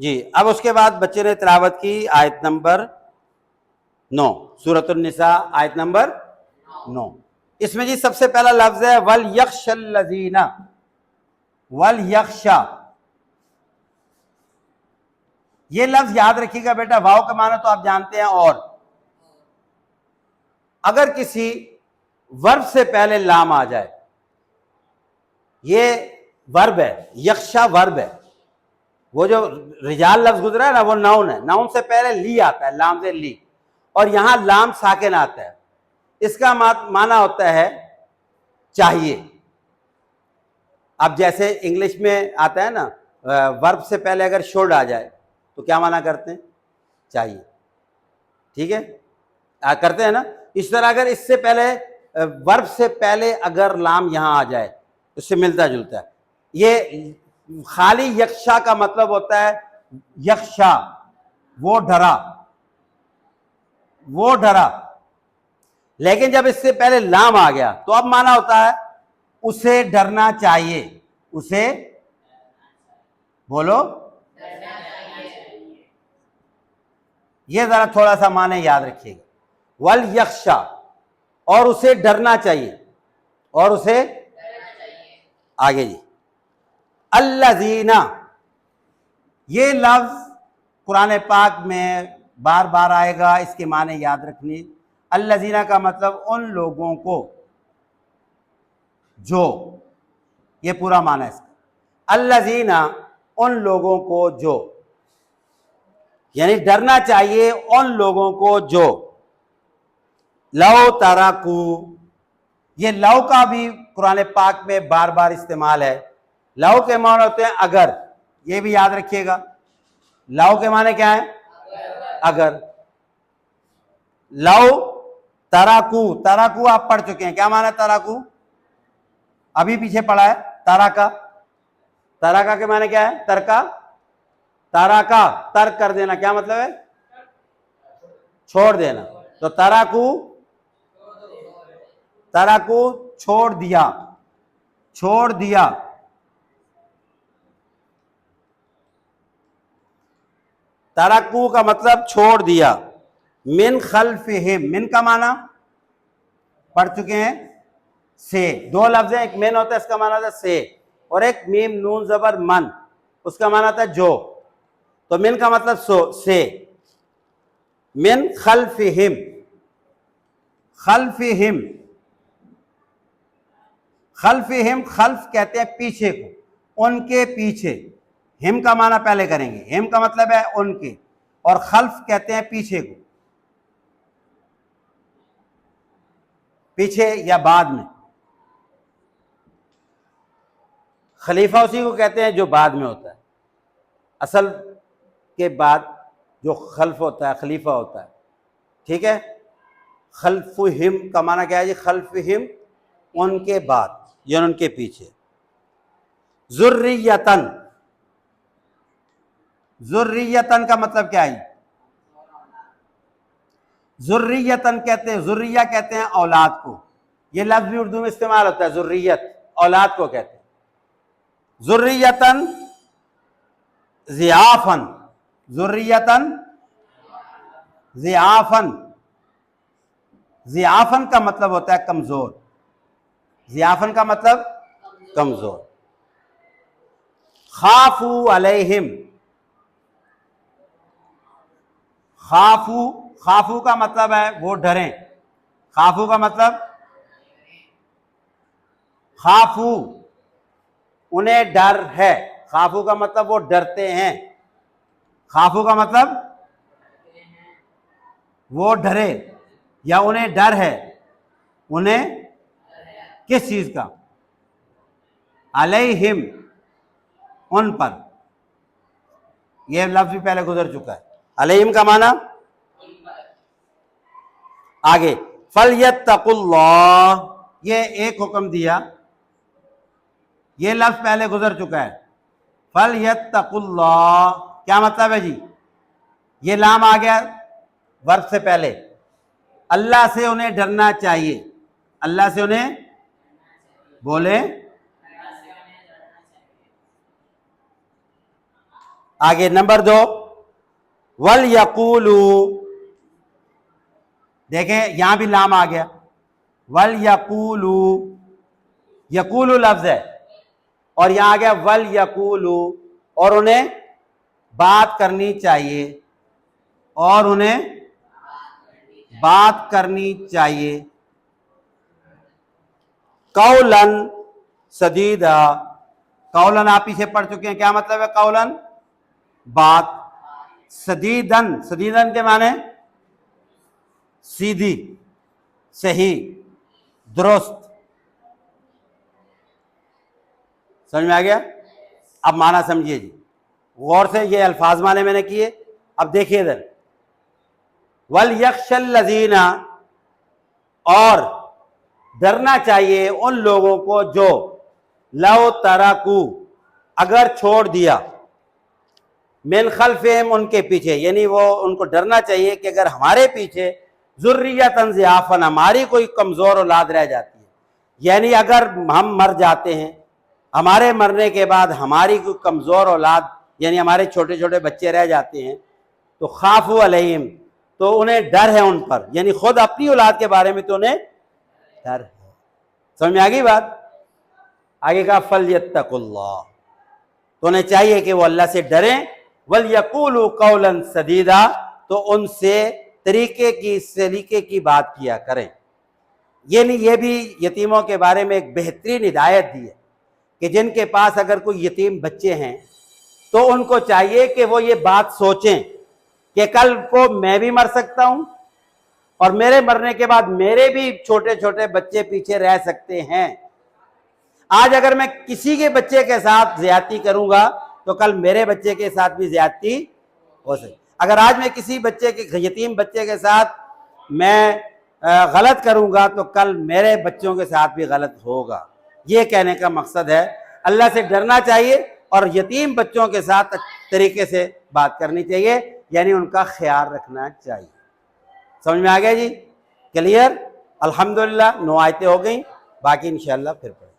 जी। अब उसके बाद बच्चे ने तिलावत की आयत नंबर 9, सूरतुन निसा आयत नंबर 9। इसमें जी सबसे पहला लफ्ज है वल यख्शल्लज़ीना, वल यख्शा। ये लफ्ज याद रखिएगा बेटा, वाव का माना तो आप जानते हैं। और अगर किसी वर्ब से पहले लाम आ जाए, ये वर्ब है, यख्शा वर्ब है। वो जो रिजाल लफ्ज गुजरा है ना, वो नाउन है। नाउन से पहले ली आता है, लाम से ली, और यहां लाम साकिन आता है। इसका माना होता है चाहिए। अब जैसे इंग्लिश में आता है ना, वर्ब से पहले अगर शुड आ जाए तो क्या माना करते हैं? चाहिए। ठीक है, करते हैं ना। इस तरह अगर इससे पहले वर्ब से पहले अगर लाम यहां आ जाए, उससे मिलता जुलता है। ये खाली यक्षा का मतलब होता है यक्षा, वो डरा, वो डरा। लेकिन जब इससे पहले लाम आ गया तो अब माना होता है उसे डरना चाहिए। उसे बोलो, ये जरा थोड़ा सा माने याद रखिएगा। वल यख्शा, और उसे डरना चाहिए, और उसे आगे जी अल्लज़ीना। ये लफ्ज कुरान पाक में बार बार आएगा, इसके माने याद रखनी। अल्लज़ीना का मतलब उन लोगों को जो, ये पूरा माना है इसका। अल्लज़ीना उन लोगों को जो, यानी डरना चाहिए उन लोगों को जो लौ तराकू। ये लौ का भी कुरान पाक में बार बार इस्तेमाल है। लौ के माने होते हैं अगर, ये भी याद रखिएगा। लौ के माने क्या है? अगर। लौ तराकू, तराकू आप पढ़ चुके हैं, क्या माना है तराकू? अभी पीछे पढ़ा है तराका। तराका के माने क्या है? तरका। तराका तर्क कर देना, क्या मतलब है? छोड़ देना। तो तराकू, तराकू छोड़ दिया, छोड़ दिया। तराकू का मतलब छोड़ दिया। मिन खल्फिहिम, मिन का माना पढ़ चुके हैं से। दो लफ्ज है, एक मिन होता है, इसका माना था से, और एक मीम नून जबर मन, उसका माना था जो। तो मिन का मतलब से। मिन खल्फिहिम, खल्फिहिम, खल्फिहिम, खल्फ कहते हैं पीछे को, उनके पीछे। हिम का माना पहले करेंगे, हिम का मतलब है उनके, और खल्फ कहते हैं पीछे को, पीछे या बाद में। खलीफा उसी को कहते हैं जो बाद में होता है। असल के बाद जो खल्फ होता है खलीफा होता है। ठीक है। खल्फुहिम का माना क्या है जी? खल्फुहिम उनके बाद, या उनके पीछे। जुर्रियतन, जुर्रियतन का मतलब क्या है? जुर्रियतन कहते हैं, जुर्रिया कहते हैं औलाद को। ये लफ्ज भी उर्दू में इस्तेमाल होता है, जुर्रियत औलाद को कहते हैं। जुर्रियतन ज़ियाफन, जुर्रियतन ज़ियाफन। ज़ियाफन का मतलब होता है कमजोर। ज़ियाफन का मतलब कमजोर। खाफू अलैहिम, खाफू, खाफू का मतलब है वो डरें। खाफू का मतलब, खाफू उन्हें डर है। खाफू का मतलब वो डरते हैं। खाफू का मतलब वो डरे या उन्हें डर है। उन्हें किस चीज का? अलैहिम उन पर। यह लफ्ज भी पहले गुजर चुका है। अलैहिम का माना आगे फलयत्तकुल्लाह, ये एक हुक्म दिया, ये लफ्ज पहले गुजर चुका है। फलयत्तकुल्लाह क्या मतलब है जी? ये लाम आ गया वर्ब से पहले। अल्लाह से उन्हें डरना चाहिए। अल्लाह से उन्हें बोले आगे नंबर 2, वल यकूलू, देखें यहां भी लाम आ गया। वल यकूलू, यकूलू लफ्ज है और यहां आ गया वल यकूलू, और उन्हें बात करनी चाहिए, और उन्हें बात करनी चाहिए। कौलन सदीदा, कौलन आप पीछे पढ़ चुके हैं, क्या मतलब है कौलन? बात। सदीदन, सदीदन के माने सीधी, सही, दुरुस्त। समझ में आ गया? अब माना समझिए जी, गौर से, ये अल्फाज माने मैंने किए। अब देखिए इधर, वल यख्शल लजीना, और डरना चाहिए उन लोगों को जो लव तरकू, अगर छोड़ दिया, मिन खल्फिहिम, उनके पीछे, यानी वो उनको डरना चाहिए कि अगर हमारे पीछे ज़ुर्रियतन ज़ियाफ़न, हमारी कोई कमज़ोर औलाद रह जाती है, यानी अगर हम मर जाते हैं, हमारे मरने के बाद हमारी कोई कमज़ोर औलाद, यानी हमारे छोटे छोटे बच्चे रह जाते हैं, तो खाफू अलैहिम, तो उन्हें डर है उन पर, यानी खुद अपनी औलाद के बारे में तो उन्हें डर है। समझ में आ गई बात? आगे का फल्यत्तकुल्लाह, तो उन्हें चाहिए कि वो अल्लाह से डरें। वल यकूलू कौलन सदीदा, तो उनसे सलीके की बात किया करें। ये भी यतीमों के बारे में एक बेहतरीन हिदायत दी है कि जिनके पास अगर कोई यतीम बच्चे हैं तो उनको चाहिए कि वो ये बात सोचें कि कल को मैं भी मर सकता हूं और मेरे मरने के बाद मेरे भी छोटे छोटे बच्चे पीछे रह सकते हैं। आज अगर मैं किसी के बच्चे के साथ ज्यादती करूंगा तो कल मेरे बच्चे के साथ भी ज्यादती हो सकती। अगर आज मैं किसी बच्चे के, यतीम बच्चे के साथ मैं गलत करूंगा तो कल मेरे बच्चों के साथ भी गलत होगा। ये कहने का मकसद है, अल्लाह से डरना चाहिए और यतीम बच्चों के साथ तरीके से बात करनी चाहिए, यानी उनका ख्याल रखना चाहिए। समझ में आ गया जी? क्लियर? अल्हम्दुलिल्लाह 9 आयतें हो गई, बाकी इंशाअल्लाह फिर पढ़ेंगे।